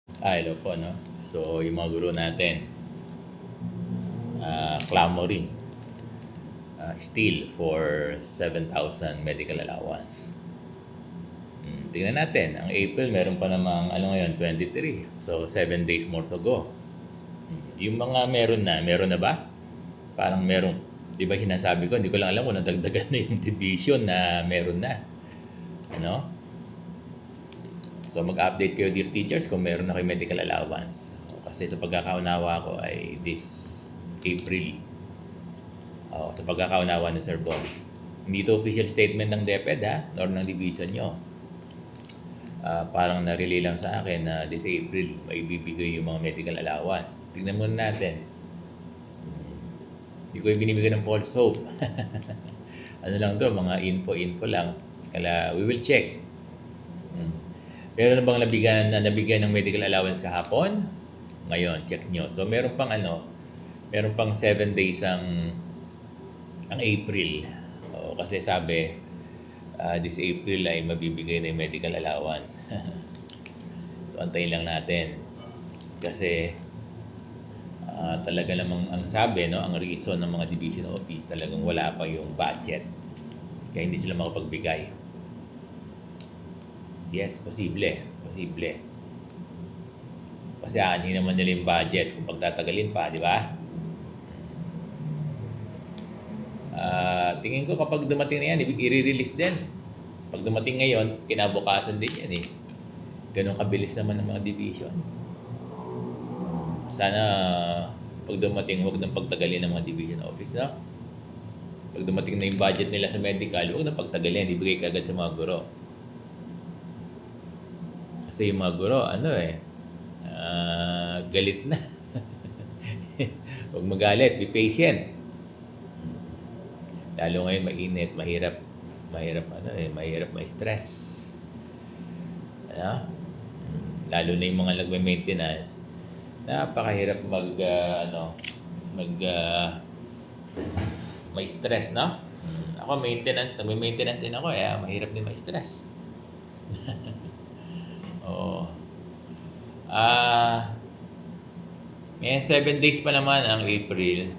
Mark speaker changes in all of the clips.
Speaker 1: Hello po, no? So, yung mga guro natin, clamoring still for 7,000 medical allowance. Tingnan natin, ang April meron pa namang, ano ngayon, 23. So, 7 days more to go. Yung mga meron na ba? Parang meron. Di ba sinasabi ko, hindi ko lang alam kung nadagdagan na yung division na meron na. Ano? So mag-update kayo dear teachers kung meron na kayo medical allowance. Kasi sa pagkakaunawa ko ay this April. Sa pagkakaunawa ni Sir Bob. Hindi ito official statement ng DepEd nor ng division nyo. Parang narelay lang sa akin na this April may bibigay yung mga medical allowance. Tignan muna natin. Hindi ko yung binibigyan ng false hope. Ano lang to, mga info lang. Kaya we will check. Meron na bang nabigyan ng medical allowance kahapon? Ngayon, check nyo. So, meron pang 7 days ang April. Kasi sabi, this April ay mabibigay na yung medical allowance. So, antayin lang natin. Kasi, talaga namang ang sabi, no, ang reason ng mga division office, talagang wala pa yung budget. Kaya hindi sila makapagbigay. Yes, posible. Kasi aanhin naman nila yung budget kung pagtatagalin pa, di ba? Tingin ko kapag dumating na yan, i-release din. Pag dumating ngayon, kinabukasan din yan eh. Ganun kabilis naman ng mga division. Sana pag dumating, huwag nang pagtagalin ng mga division office, no? Pag dumating na yung budget nila sa medical, huwag nang pagtagalin, ibigay kagad sa mga guro. Kasi yung mga guro, galit na. Huwag magalit, be patient. Lalo ngayon mainit, mahirap ma-stress. Ano? Lalo na yung mga nagme-maintenance, napakahirap may stress, no? Ako nagme-maintenance din ako, mahirap din ma-stress. Oo. May 7 days pa naman ang April.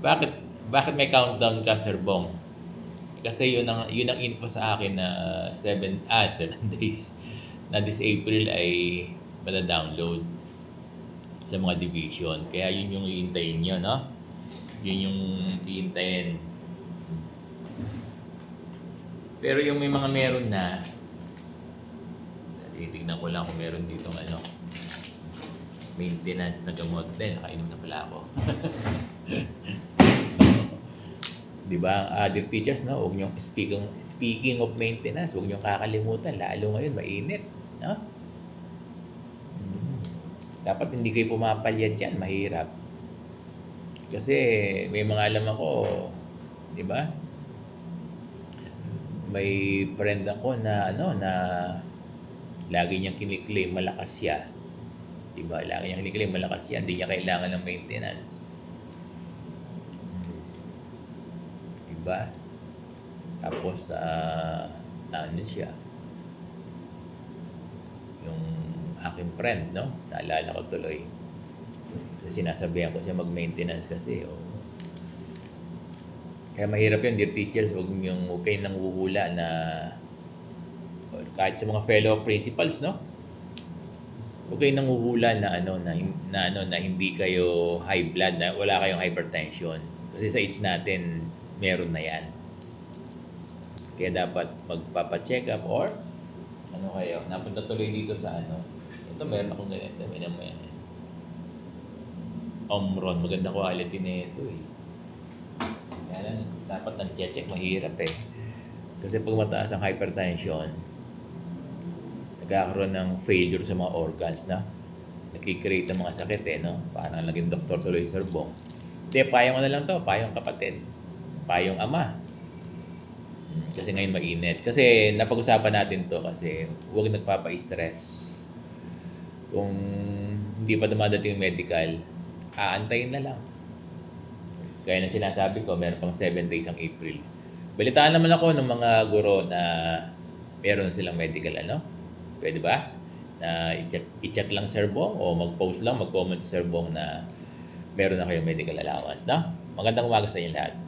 Speaker 1: Bakit may countdown ka, Sir Bong? Kasi yun ang info sa akin na 7 days na this April ay mada-download sa mga division. Kaya yun yung iintayin nyo, no? Yun yung iintayin. Pero yung may mga meron na, titignan ko lang kung meron dito maintenance na gamot din. Nakainom na pala ako. Diba, dear teachers, no? Huwag niyong speaking of maintenance, huwag niyong kakalimutan. Lalo ngayon, mainit. No? Dapat hindi kayo pumapalyad dyan. Mahirap. Kasi may mga alam ako, di ba? May friend ako na lagi niyang kiniklaim malakas siya. Diba? Lagi niyang kiniklaim malakas siya. Hindi niya kailangan ng maintenance. Diba? Tapos, siya. Yung aking friend, no? Naalala ko tuloy. Kasi sinasabihan ko siya mag-maintenance kasi. Kaya mahirap yun, dear teachers. Huwag kayo nanghuhula na kahit sa mga fellow principals, no? Huwag kayo nanghuhula na hindi kayo high blood, na wala kayong hypertension. Kasi sa age natin, meron na yan. Kaya dapat magpapa-check up or napunta tuloy dito sa ito meron akong ganito, may naman yan. Omron, maganda quality na ito eh. Kaya dapat nag-check, mahirap eh. Kasi pag mataas ang hypertension, nagkakaroon ng failure sa mga organs na nakikreate ng mga sakit no? Parang naging doktor tuloy Sir Bong. Hindi, payong na lang to, payong kapatid. Payong ama. Kasi ngayon mainit. Kasi napag-usapan natin to kasi huwag nagpapa-stress. Kung hindi pa dumadating yung medical, aantayin na lang. Gaya na sinasabi ko, meron pang 7 days ang April. Balitaan naman ako ng mga guro na meron silang medical, pwede ba? na i-check lang Sir Bong o mag-post lang, mag-comment si Sir Bong na meron na kayong medical allowance, no? Magandang umaga sa inyo lahat.